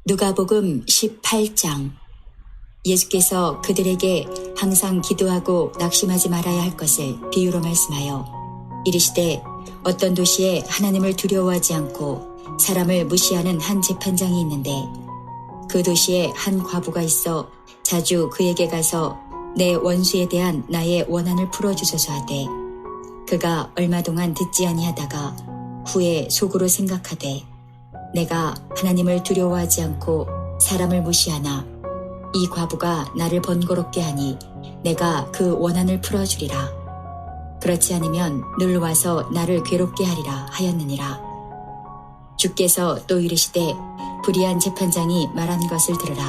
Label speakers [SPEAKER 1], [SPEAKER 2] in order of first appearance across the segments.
[SPEAKER 1] 누가복음 18장. 예수께서 그들에게 항상 기도하고 낙심하지 말아야 할 것을 비유로 말씀하여 이르시되 어떤 도시에 하나님을 두려워하지 않고 사람을 무시하는 한 재판장이 있는데 그 도시에 한 과부가 있어 자주 그에게 가서 내 원수에 대한 나의 원한을 풀어주소서 하되 그가 얼마 동안 듣지 아니하다가 후에 속으로 생각하되 내가 하나님을 두려워하지 않고 사람을 무시하나 이 과부가 나를 번거롭게 하니 내가 그 원한을 풀어주리라. 그렇지 않으면 늘 와서 나를 괴롭게 하리라 하였느니라. 주께서 또 이르시되 불의한 재판장이 말한 것을 들으라.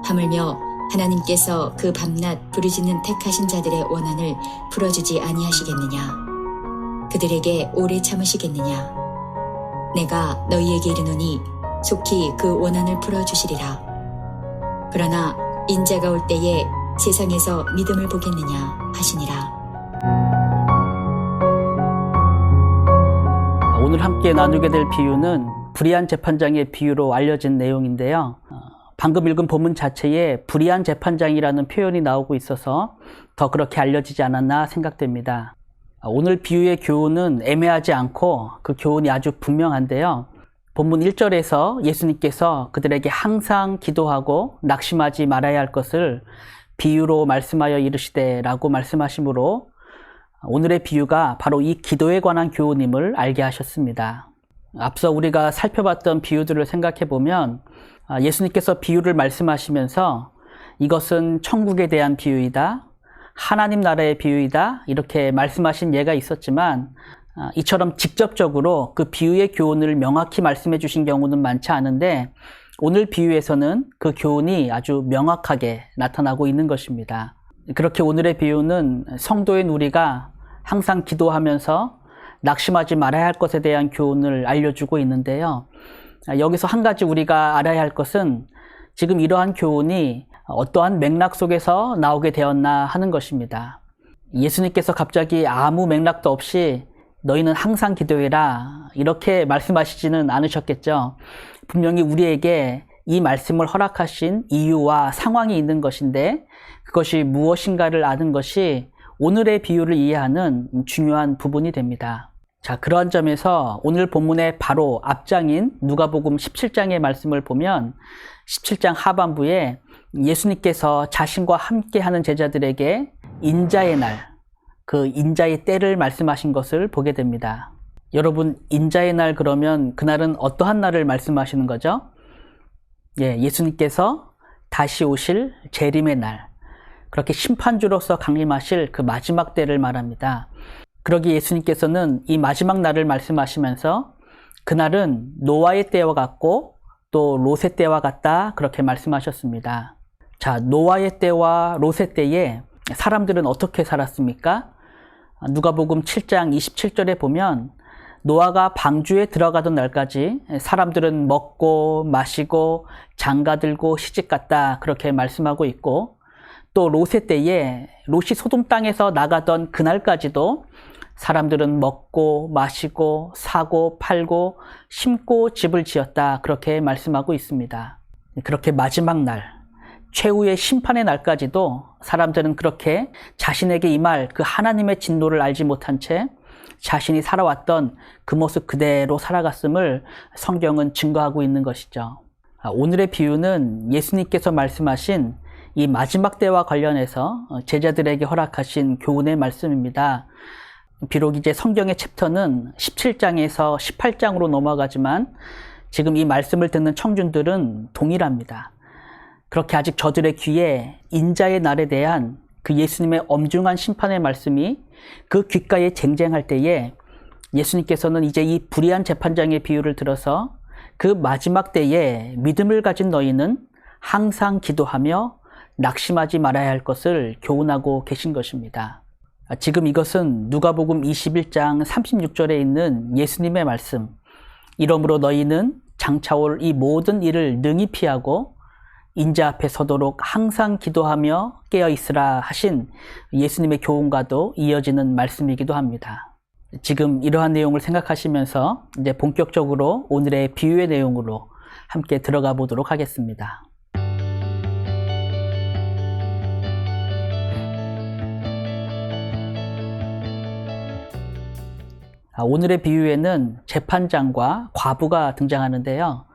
[SPEAKER 1] 하물며 하나님께서 그 밤낮 부르짖는 택하신 자들의 원한을 풀어주지 아니하시겠느냐. 그들에게 오래 참으시겠느냐. 내가 너희에게 이르노니 속히 그 원한을 풀어주시리라. 그러나 인자가 올 때에 세상에서 믿음을 보겠느냐 하시니라.
[SPEAKER 2] 오늘 함께 나누게 될 비유는 불의한 재판장의 비유로 알려진 내용인데요. 방금 읽은 본문 자체에 불의한 재판장이라는 표현이 나오고 있어서 더 그렇게 알려지지 않았나 생각됩니다. 오늘 비유의 교훈은 애매하지 않고 그 교훈이 아주 분명한데요. 본문 1절에서 예수님께서 그들에게 항상 기도하고 낙심하지 말아야 할 것을 비유로 말씀하여 이르시되 라고 말씀하시므로 오늘의 비유가 바로 이 기도에 관한 교훈임을 알게 하셨습니다. 앞서 우리가 살펴봤던 비유들을 생각해 보면 예수님께서 비유를 말씀하시면서 이것은 천국에 대한 비유이다, 하나님 나라의 비유이다 이렇게 말씀하신 예가 있었지만 이처럼 직접적으로 그 비유의 교훈을 명확히 말씀해 주신 경우는 많지 않은데 오늘 비유에서는 그 교훈이 아주 명확하게 나타나고 있는 것입니다. 그렇게 오늘의 비유는 성도인 우리가 항상 기도하면서 낙심하지 말아야 할 것에 대한 교훈을 알려주고 있는데요. 여기서 한 가지 우리가 알아야 할 것은 지금 이러한 교훈이 어떠한 맥락 속에서 나오게 되었나 하는 것입니다. 예수님께서 갑자기 아무 맥락도 없이 너희는 항상 기도해라 이렇게 말씀하시지는 않으셨겠죠. 분명히 우리에게 이 말씀을 허락하신 이유와 상황이 있는 것인데 그것이 무엇인가를 아는 것이 오늘의 비유를 이해하는 중요한 부분이 됩니다. 자, 그러한 점에서 오늘 본문의 바로 앞장인 누가복음 17장의 말씀을 보면 17장 하반부에 예수님께서 자신과 함께하는 제자들에게 인자의 날, 그 인자의 때를 말씀하신 것을 보게 됩니다. 여러분, 인자의 날 그러면 그날은 어떠한 날을 말씀하시는 거죠? 예수님께서 다시 오실 재림의 날, 그렇게 심판주로서 강림하실 그 마지막 때를 말합니다. 그러기 예수님께서는 이 마지막 날을 말씀하시면서 그날은 노아의 때와 같고 또 롯의 때와 같다 그렇게 말씀하셨습니다. 자, 노아의 때와 롯의 때에 사람들은 어떻게 살았습니까? 누가복음 7장 27절에 보면 노아가 방주에 들어가던 날까지 사람들은 먹고 마시고 장가들고 시집갔다 그렇게 말씀하고 있고 또 롯의 때에 롯이 소돔 땅에서 나가던 그날까지도 사람들은 먹고 마시고 사고 팔고 심고 집을 지었다 그렇게 말씀하고 있습니다. 그렇게 마지막 날 최후의 심판의 날까지도 사람들은 그렇게 자신에게 임할 그 하나님의 진노를 알지 못한 채 자신이 살아왔던 그 모습 그대로 살아갔음을 성경은 증거하고 있는 것이죠. 오늘의 비유는 예수님께서 말씀하신 이 마지막 때와 관련해서 제자들에게 허락하신 교훈의 말씀입니다. 비록 이제 성경의 챕터는 17장에서 18장으로 넘어가지만 지금 이 말씀을 듣는 청중들은 동일합니다. 그렇게 아직 저들의 귀에 인자의 날에 대한 그 예수님의 엄중한 심판의 말씀이 그 귓가에 쟁쟁할 때에 예수님께서는 이제 이 불의한 재판장의 비유를 들어서 그 마지막 때에 믿음을 가진 너희는 항상 기도하며 낙심하지 말아야 할 것을 교훈하고 계신 것입니다. 지금 이것은 누가복음 21장 36절에 있는 예수님의 말씀, 이러므로 너희는 장차올 이 모든 일을 능히 피하고 인자 앞에 서도록 항상 기도하며 깨어있으라 하신 예수님의 교훈과도 이어지는 말씀이기도 합니다. 지금 이러한 내용을 생각하시면서 이제 본격적으로 오늘의 비유의 내용으로 함께 들어가 보도록 하겠습니다. 오늘의 비유에는 재판장과 과부가 등장하는데요.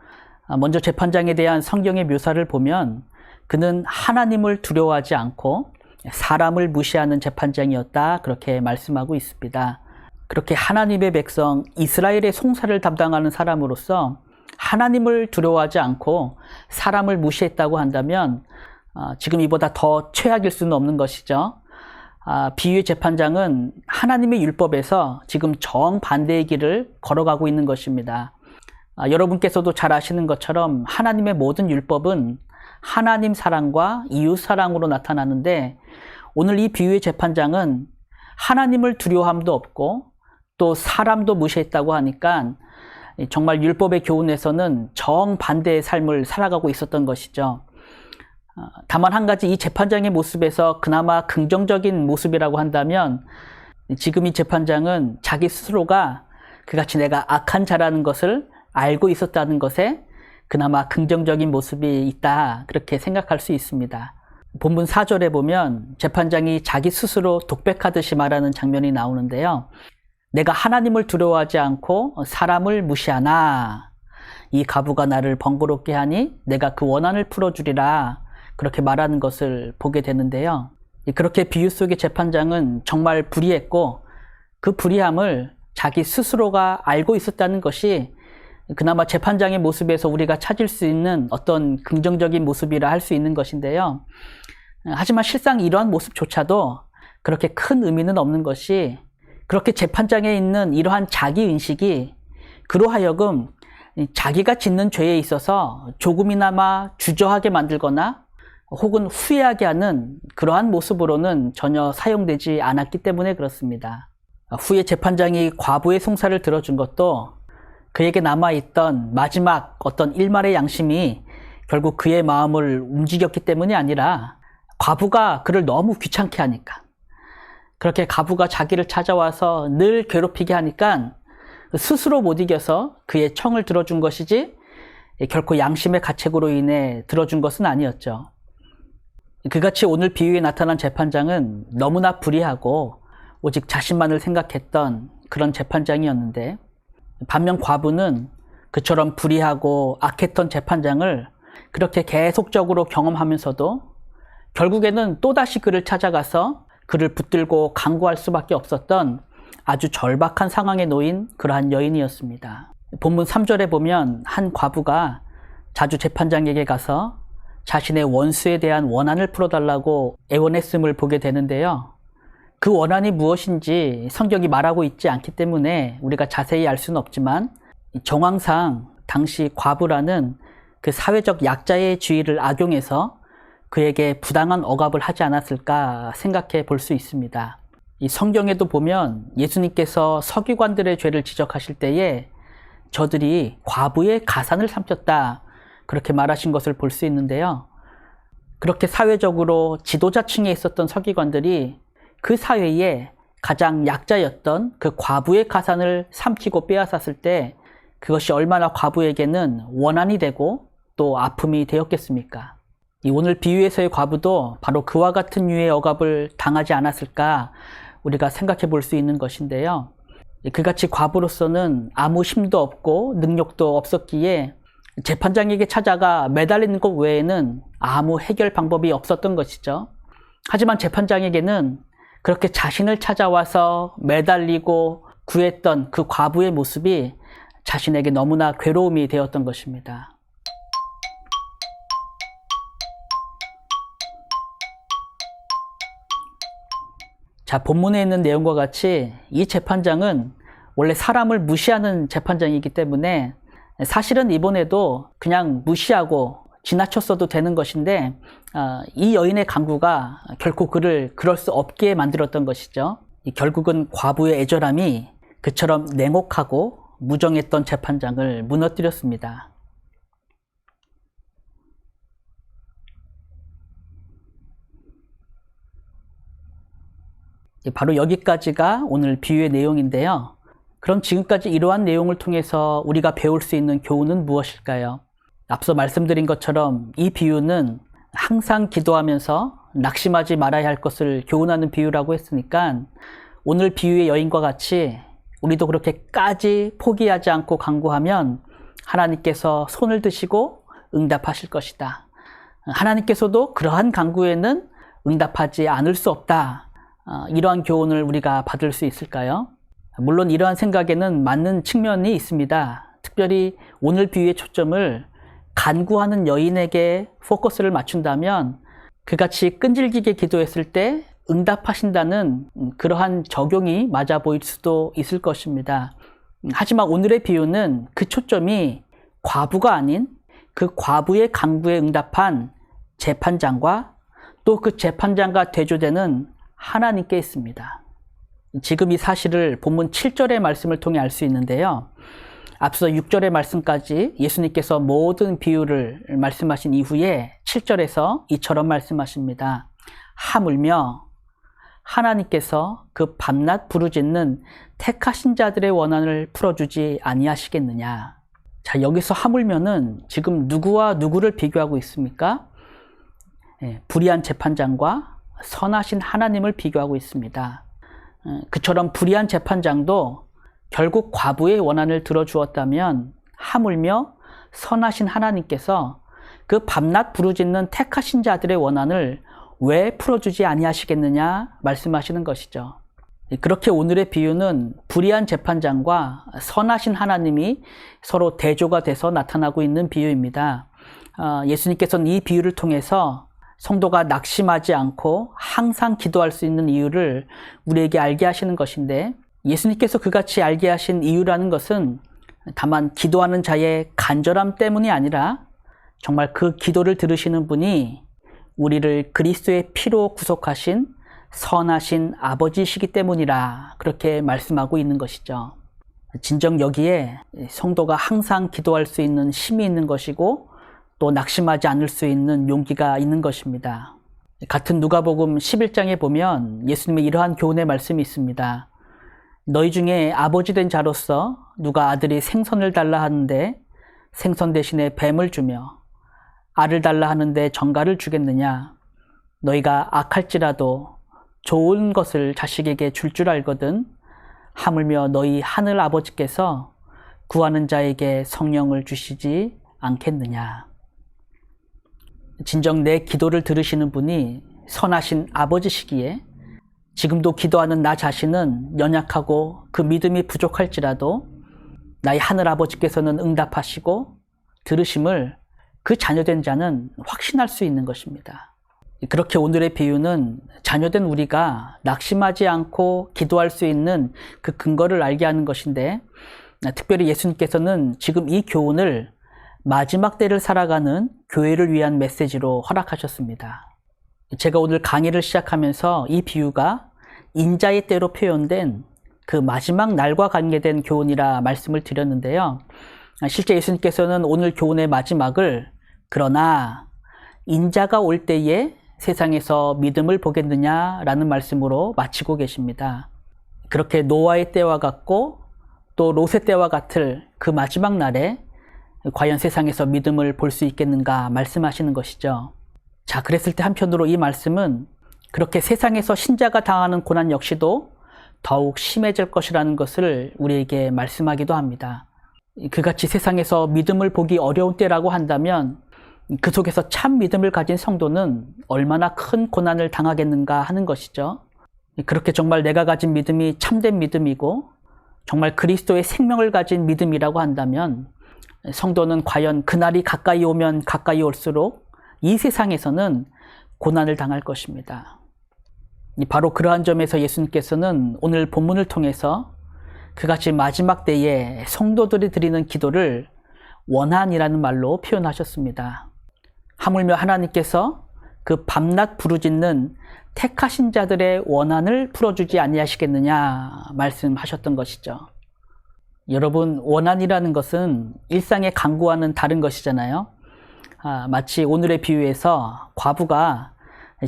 [SPEAKER 2] 먼저 재판장에 대한 성경의 묘사를 보면 그는 하나님을 두려워하지 않고 사람을 무시하는 재판장이었다, 그렇게 말씀하고 있습니다. 그렇게 하나님의 백성 이스라엘의 송사를 담당하는 사람으로서 하나님을 두려워하지 않고 사람을 무시했다고 한다면 지금 이보다 더 최악일 수는 없는 것이죠. 비유의 재판장은 하나님의 율법에서 지금 정반대의 길을 걸어가고 있는 것입니다. 여러분께서도 잘 아시는 것처럼 하나님의 모든 율법은 하나님 사랑과 이웃 사랑으로 나타나는데, 오늘 이 비유의 재판장은 하나님을 두려워함도 없고 또 사람도 무시했다고 하니까 정말 율법의 교훈에서는 정반대의 삶을 살아가고 있었던 것이죠. 다만 한 가지, 이 재판장의 모습에서 그나마 긍정적인 모습이라고 한다면 지금 이 재판장은 자기 스스로가 그같이 내가 악한 자라는 것을 알고 있었다는 것에 그나마 긍정적인 모습이 있다, 그렇게 생각할 수 있습니다. 본문 4절에 보면 재판장이 자기 스스로 독백하듯이 말하는 장면이 나오는데요. 내가 하나님을 두려워하지 않고 사람을 무시하나 이 가부가 나를 번거롭게 하니 내가 그 원한을 풀어주리라, 그렇게 말하는 것을 보게 되는데요. 그렇게 비유 속의 재판장은 정말 불의했고 그 불의함을 자기 스스로가 알고 있었다는 것이 그나마 재판장의 모습에서 우리가 찾을 수 있는 어떤 긍정적인 모습이라 할 수 있는 것인데요. 하지만 실상 이러한 모습조차도 그렇게 큰 의미는 없는 것이, 그렇게 재판장에 있는 이러한 자기인식이 그로 하여금 자기가 짓는 죄에 있어서 조금이나마 주저하게 만들거나 혹은 후회하게 하는 그러한 모습으로는 전혀 사용되지 않았기 때문에 그렇습니다. 후에 재판장이 과부의 송사를 들어준 것도 그에게 남아있던 마지막 어떤 일말의 양심이 결국 그의 마음을 움직였기 때문이 아니라 과부가 그를 너무 귀찮게 하니까, 그렇게 과부가 자기를 찾아와서 늘 괴롭히게 하니까 스스로 못 이겨서 그의 청을 들어준 것이지 결코 양심의 가책으로 인해 들어준 것은 아니었죠. 그같이 오늘 비유에 나타난 재판장은 너무나 불의하고 오직 자신만을 생각했던 그런 재판장이었는데, 반면 과부는 그처럼 불의하고 악했던 재판장을 그렇게 계속적으로 경험하면서도 결국에는 또다시 그를 찾아가서 그를 붙들고 강구할 수밖에 없었던 아주 절박한 상황에 놓인 그러한 여인이었습니다. 본문 3절에 보면 한 과부가 자주 재판장에게 가서 자신의 원수에 대한 원한을 풀어달라고 애원했음을 보게 되는데요. 그 원한이 무엇인지 성경이 말하고 있지 않기 때문에 우리가 자세히 알 수는 없지만, 정황상 당시 과부라는 그 사회적 약자의 지위를 악용해서 그에게 부당한 억압을 하지 않았을까 생각해 볼 수 있습니다. 이 성경에도 보면 예수님께서 서기관들의 죄를 지적하실 때에 저들이 과부의 가산을 삼켰다, 그렇게 말하신 것을 볼 수 있는데요. 그렇게 사회적으로 지도자층에 있었던 서기관들이 그 사회에 가장 약자였던 그 과부의 가산을 삼키고 빼앗았을 때 그것이 얼마나 과부에게는 원한이 되고 또 아픔이 되었겠습니까? 이 오늘 비유에서의 과부도 바로 그와 같은 유의 억압을 당하지 않았을까 우리가 생각해 볼 수 있는 것인데요. 그같이 과부로서는 아무 힘도 없고 능력도 없었기에 재판장에게 찾아가 매달리는 것 외에는 아무 해결 방법이 없었던 것이죠. 하지만 재판장에게는 그렇게 자신을 찾아와서 매달리고 구했던 그 과부의 모습이 자신에게 너무나 괴로움이 되었던 것입니다. 자, 본문에 있는 내용과 같이 이 재판장은 원래 사람을 무시하는 재판장이기 때문에 사실은 이번에도 그냥 무시하고 지나쳤어도 되는 것인데 이 여인의 강구가 결코 그를 그럴 수 없게 만들었던 것이죠. 결국은 과부의 애절함이 그처럼 냉혹하고 무정했던 재판장을 무너뜨렸습니다. 바로 여기까지가 오늘 비유의 내용인데요. 그럼 지금까지 이러한 내용을 통해서 우리가 배울 수 있는 교훈은 무엇일까요? 앞서 말씀드린 것처럼 이 비유는 항상 기도하면서 낙심하지 말아야 할 것을 교훈하는 비유라고 했으니까 오늘 비유의 여인과 같이 우리도 그렇게까지 포기하지 않고 간구하면 하나님께서 손을 드시고 응답하실 것이다. 하나님께서도 그러한 간구에는 응답하지 않을 수 없다. 이러한 교훈을 우리가 받을 수 있을까요? 물론 이러한 생각에는 맞는 측면이 있습니다. 특별히 오늘 비유의 초점을 간구하는 여인에게 포커스를 맞춘다면 그같이 끈질기게 기도했을 때 응답하신다는 그러한 적용이 맞아 보일 수도 있을 것입니다. 하지만 오늘의 비유는 그 초점이 과부가 아닌 그 과부의 간구에 응답한 재판장과 또 그 재판장과 대조되는 하나님께 있습니다. 지금 이 사실을 본문 7절의 말씀을 통해 알 수 있는데요. 앞서 6절의 말씀까지 예수님께서 모든 비유를 말씀하신 이후에 7절에서 이처럼 말씀하십니다. 하물며 하나님께서 그 밤낮 부르짖는 택하신 자들의 원한을 풀어주지 아니하시겠느냐. 자, 여기서 하물며는 지금 누구와 누구를 비교하고 있습니까? 불의한 재판장과 선하신 하나님을 비교하고 있습니다. 그처럼 불의한 재판장도 결국 과부의 원한을 들어주었다면 하물며 선하신 하나님께서 그 밤낮 부르짖는 택하신 자들의 원한을 왜 풀어주지 아니하시겠느냐 말씀하시는 것이죠. 그렇게 오늘의 비유는 불의한 재판장과 선하신 하나님이 서로 대조가 돼서 나타나고 있는 비유입니다. 예수님께서는 이 비유를 통해서 성도가 낙심하지 않고 항상 기도할 수 있는 이유를 우리에게 알게 하시는 것인데, 예수님께서 그같이 알게 하신 이유라는 것은 다만 기도하는 자의 간절함 때문이 아니라 정말 그 기도를 들으시는 분이 우리를 그리스도의 피로 구속하신 선하신 아버지시기 때문이라 그렇게 말씀하고 있는 것이죠. 진정 여기에 성도가 항상 기도할 수 있는 힘이 있는 것이고 또 낙심하지 않을 수 있는 용기가 있는 것입니다. 같은 누가복음 11장에 보면 예수님의 이러한 교훈의 말씀이 있습니다. 너희 중에 아버지 된 자로서 누가 아들이 생선을 달라 하는데 생선 대신에 뱀을 주며 알을 달라 하는데 정갈을 주겠느냐. 너희가 악할지라도 좋은 것을 자식에게 줄 줄 알거든. 하물며 너희 하늘 아버지께서 구하는 자에게 성령을 주시지 않겠느냐. 진정 내 기도를 들으시는 분이 선하신 아버지시기에 지금도 기도하는 나 자신은 연약하고 그 믿음이 부족할지라도 나의 하늘 아버지께서는 응답하시고 들으심을 그 자녀된 자는 확신할 수 있는 것입니다. 그렇게 오늘의 비유는 자녀된 우리가 낙심하지 않고 기도할 수 있는 그 근거를 알게 하는 것인데, 특별히 예수님께서는 지금 이 교훈을 마지막 때를 살아가는 교회를 위한 메시지로 허락하셨습니다. 제가 오늘 강의를 시작하면서 이 비유가 인자의 때로 표현된 그 마지막 날과 관계된 교훈이라 말씀을 드렸는데요. 실제 예수님께서는 오늘 교훈의 마지막을 그러나 인자가 올 때에 세상에서 믿음을 보겠느냐라는 말씀으로 마치고 계십니다. 그렇게 노아의 때와 같고 또 롯의 때와 같을 그 마지막 날에 과연 세상에서 믿음을 볼 수 있겠는가 말씀하시는 것이죠. 자, 그랬을 때 한편으로 이 말씀은 그렇게 세상에서 신자가 당하는 고난 역시도 더욱 심해질 것이라는 것을 우리에게 말씀하기도 합니다. 그같이 세상에서 믿음을 보기 어려운 때라고 한다면 그 속에서 참 믿음을 가진 성도는 얼마나 큰 고난을 당하겠는가 하는 것이죠. 그렇게 정말 내가 가진 믿음이 참된 믿음이고 정말 그리스도의 생명을 가진 믿음이라고 한다면 성도는 과연 그날이 가까이 오면 가까이 올수록 이 세상에서는 고난을 당할 것입니다. 바로 그러한 점에서 예수님께서는 오늘 본문을 통해서 그같이 마지막 때에 성도들이 드리는 기도를 원한이라는 말로 표현하셨습니다. 하물며 하나님께서 그 밤낮 부르짖는 택하신 자들의 원한을 풀어주지 아니하시겠느냐 말씀하셨던 것이죠. 여러분, 원한이라는 것은 일상의 간구와는 다른 것이잖아요. 마치 오늘의 비유에서 과부가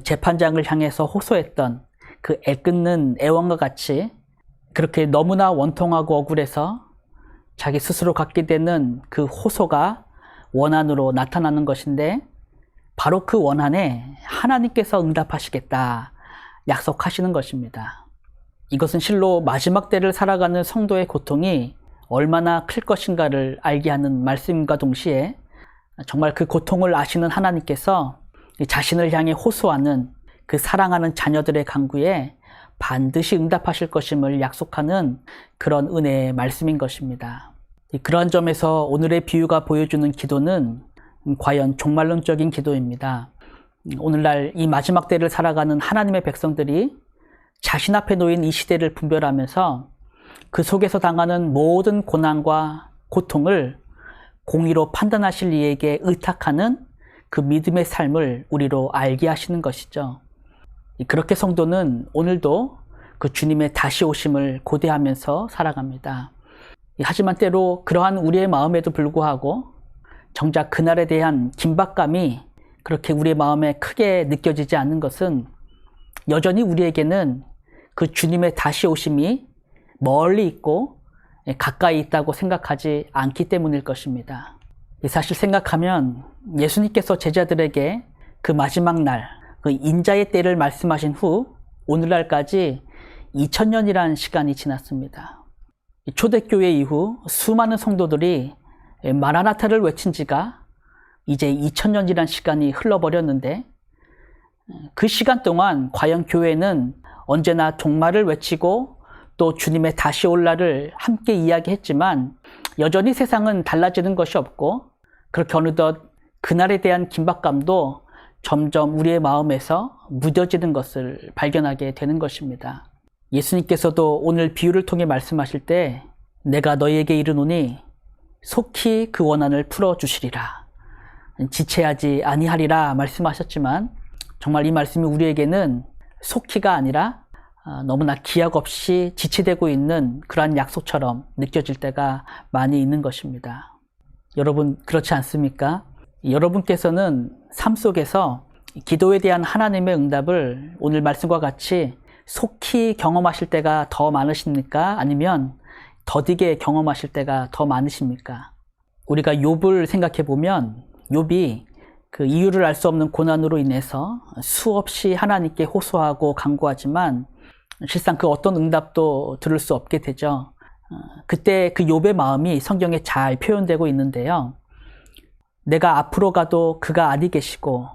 [SPEAKER 2] 재판장을 향해서 호소했던 그 애끓는 애원과 같이 그렇게 너무나 원통하고 억울해서 자기 스스로 갖게 되는 그 호소가 원한으로 나타나는 것인데 바로 그 원한에 하나님께서 응답하시겠다 약속하시는 것입니다. 이것은 실로 마지막 때를 살아가는 성도의 고통이 얼마나 클 것인가를 알게 하는 말씀과 동시에 정말 그 고통을 아시는 하나님께서 자신을 향해 호소하는 그 사랑하는 자녀들의 간구에 반드시 응답하실 것임을 약속하는 그런 은혜의 말씀인 것입니다. 그러한 점에서 오늘의 비유가 보여주는 기도는 과연 종말론적인 기도입니다. 오늘날 이 마지막 때를 살아가는 하나님의 백성들이 자신 앞에 놓인 이 시대를 분별하면서 그 속에서 당하는 모든 고난과 고통을 공의로 판단하실 이에게 의탁하는 그 믿음의 삶을 우리로 알게 하시는 것이죠. 그렇게 성도는 오늘도 그 주님의 다시 오심을 고대하면서 살아갑니다. 하지만 때로 그러한 우리의 마음에도 불구하고 정작 그날에 대한 긴박감이 그렇게 우리의 마음에 크게 느껴지지 않는 것은 여전히 우리에게는 그 주님의 다시 오심이 멀리 있고 가까이 있다고 생각하지 않기 때문일 것입니다. 사실 생각하면 예수님께서 제자들에게 그 마지막 날, 그 인자의 때를 말씀하신 후 오늘날까지 2000년이라는 시간이 지났습니다. 초대교회 이후 수많은 성도들이 마라나타를 외친 지가 이제 2000년이라는 시간이 흘러버렸는데 그 시간 동안 과연 교회는 언제나 종말을 외치고 또 주님의 다시 올 날을 함께 이야기했지만 여전히 세상은 달라지는 것이 없고 그렇게 어느덧 그날에 대한 긴박감도 점점 우리의 마음에서 무뎌지는 것을 발견하게 되는 것입니다. 예수님께서도 오늘 비유를 통해 말씀하실 때 내가 너희에게 이르노니 속히 그 원한을 풀어주시리라 지체하지 아니하리라 말씀하셨지만 정말 이 말씀이 우리에게는 속히가 아니라 너무나 기약 없이 지체되고 있는 그러한 약속처럼 느껴질 때가 많이 있는 것입니다. 여러분 그렇지 않습니까? 여러분께서는 삶 속에서 기도에 대한 하나님의 응답을 오늘 말씀과 같이 속히 경험하실 때가 더 많으십니까? 아니면 더디게 경험하실 때가 더 많으십니까? 우리가 욥을 생각해 보면 욥이 그 이유를 알 수 없는 고난으로 인해서 수없이 하나님께 호소하고 간구하지만 실상 그 어떤 응답도 들을 수 없게 되죠. 그때 그 욥의 마음이 성경에 잘 표현되고 있는데요. 내가 앞으로 가도 그가 아니 계시고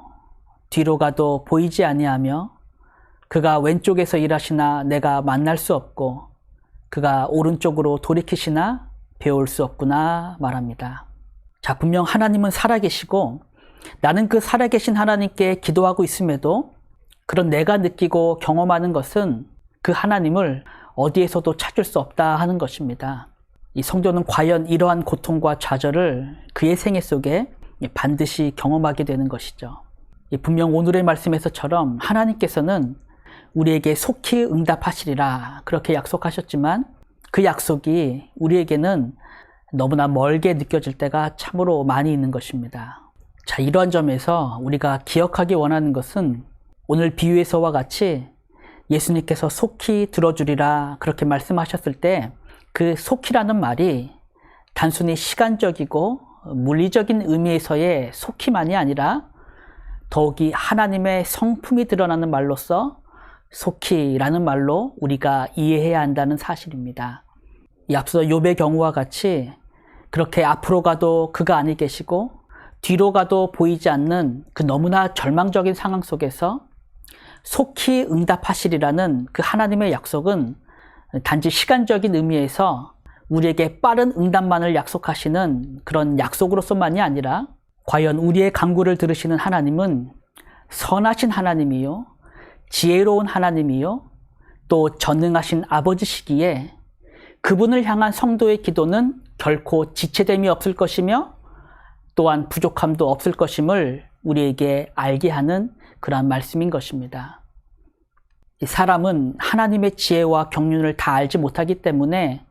[SPEAKER 2] 뒤로 가도 보이지 아니하며 그가 왼쪽에서 일하시나 내가 만날 수 없고 그가 오른쪽으로 돌이키시나 배울 수 없구나 말합니다. 자, 분명 하나님은 살아계시고 나는 그 살아계신 하나님께 기도하고 있음에도 그런 내가 느끼고 경험하는 것은 그 하나님을 어디에서도 찾을 수 없다 하는 것입니다. 이 성도는 과연 이러한 고통과 좌절을 그의 생애 속에 반드시 경험하게 되는 것이죠. 분명 오늘의 말씀에서처럼 하나님께서는 우리에게 속히 응답하시리라 그렇게 약속하셨지만 그 약속이 우리에게는 너무나 멀게 느껴질 때가 참으로 많이 있는 것입니다. 자, 이러한 점에서 우리가 기억하기 원하는 것은 오늘 비유에서와 같이 예수님께서 속히 들어주리라 그렇게 말씀하셨을 때 그 속히라는 말이 단순히 시간적이고 물리적인 의미에서의 속히만이 아니라 더욱이 하나님의 성품이 드러나는 말로서 속히라는 말로 우리가 이해해야 한다는 사실입니다. 이 앞서 욥의 경우와 같이 그렇게 앞으로 가도 그가 아니 계시고 뒤로 가도 보이지 않는 그 너무나 절망적인 상황 속에서 속히 응답하시리라는 그 하나님의 약속은 단지 시간적인 의미에서 우리에게 빠른 응답만을 약속하시는 그런 약속으로서만이 아니라 과연 우리의 간구를 들으시는 하나님은 선하신 하나님이요 지혜로운 하나님이요 또 전능하신 아버지시기에 그분을 향한 성도의 기도는 결코 지체됨이 없을 것이며 또한 부족함도 없을 것임을 우리에게 알게 하는 그러한 말씀인 것입니다. 사람은 하나님의 지혜와 경륜을 다 알지 못하기 때문에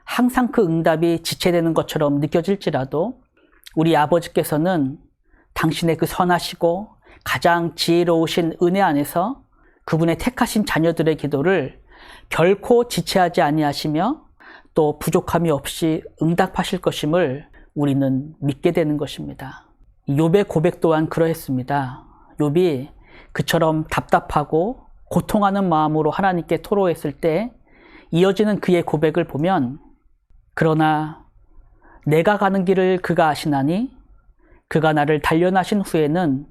[SPEAKER 2] 항상 그 응답이 지체되는 것처럼 느껴질지라도 우리 아버지께서는 당신의 그 선하시고 가장 지혜로우신 은혜 안에서 그분의 택하신 자녀들의 기도를 결코 지체하지 아니하시며 또 부족함이 없이 응답하실 것임을 우리는 믿게 되는 것입니다. 욥의 고백 또한 그러했습니다. 욥이 그처럼 답답하고 고통하는 마음으로 하나님께 토로했을 때 이어지는 그의 고백을 보면, 그러나 내가 가는 길을 그가 아시나니 그가 나를 단련하신 후에는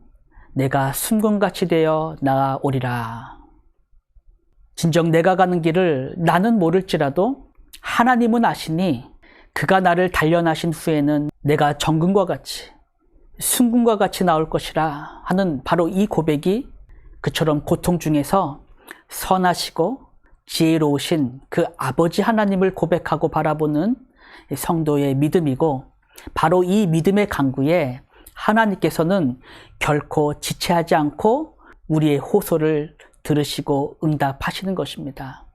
[SPEAKER 2] 내가 순금같이 되어 나아오리라. 진정 내가 가는 길을 나는 모를지라도 하나님은 아시니 그가 나를 단련하신 후에는 내가 정금과 같이 순금과 같이 나올 것이라 하는 바로 이 고백이 그처럼 고통 중에서 선하시고 지혜로우신 그 아버지 하나님을 고백하고 바라보는 성도의 믿음이고, 바로 이 믿음의 강구에 하나님께서는 결코 지체하지 않고 우리의 호소를 들으시고 응답하시는 것입니다.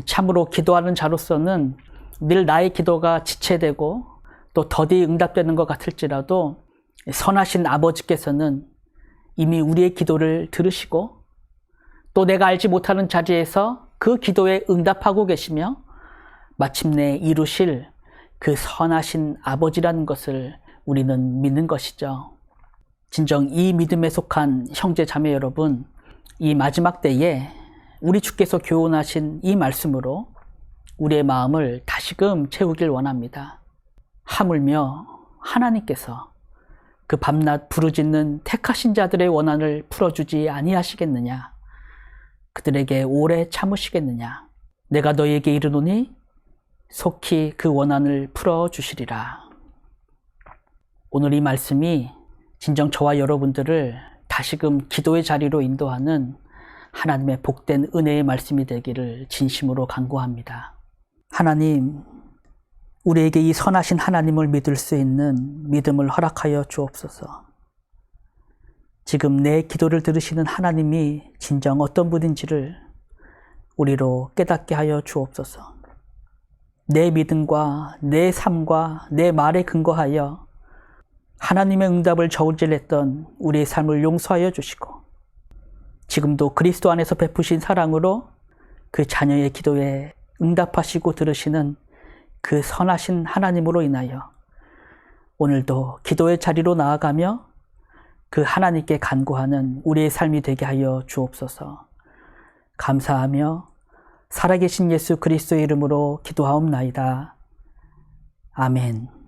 [SPEAKER 2] 참으로 기도하는 자로서는 늘 나의 기도가 지체되고 또 더디 응답되는 것 같을지라도 선하신 아버지께서는 이미 우리의 기도를 들으시고 또 내가 알지 못하는 자리에서 그 기도에 응답하고 계시며 마침내 이루실 그 선하신 아버지라는 것을 우리는 믿는 것이죠. 진정 이 믿음에 속한 형제 자매 여러분, 이 마지막 때에 우리 주께서 교훈하신 이 말씀으로 우리의 마음을 다시금 채우길 원합니다. 하물며 하나님께서 그 밤낮 부르짖는 택하신 자들의 원한을 풀어주지 아니하시겠느냐? 그들에게 오래 참으시겠느냐? 내가 너희에게 이르노니 속히 그 원한을 풀어주시리라. 오늘 이 말씀이 진정 저와 여러분들을 다시금 기도의 자리로 인도하는 하나님의 복된 은혜의 말씀이 되기를 진심으로 간구합니다. 하나님, 우리에게 이 선하신 하나님을 믿을 수 있는 믿음을 허락하여 주옵소서. 지금 내 기도를 들으시는 하나님이 진정 어떤 분인지를 우리로 깨닫게 하여 주옵소서. 내 믿음과 내 삶과 내 말에 근거하여 하나님의 응답을 저울질했던 우리의 삶을 용서하여 주시고, 지금도 그리스도 안에서 베푸신 사랑으로 그 자녀의 기도에 응답하시고 들으시는 그 선하신 하나님으로 인하여 오늘도 기도의 자리로 나아가며 그 하나님께 간구하는 우리의 삶이 되게 하여 주옵소서. 감사하며 살아계신 예수 그리스도의 이름으로 기도하옵나이다. 아멘.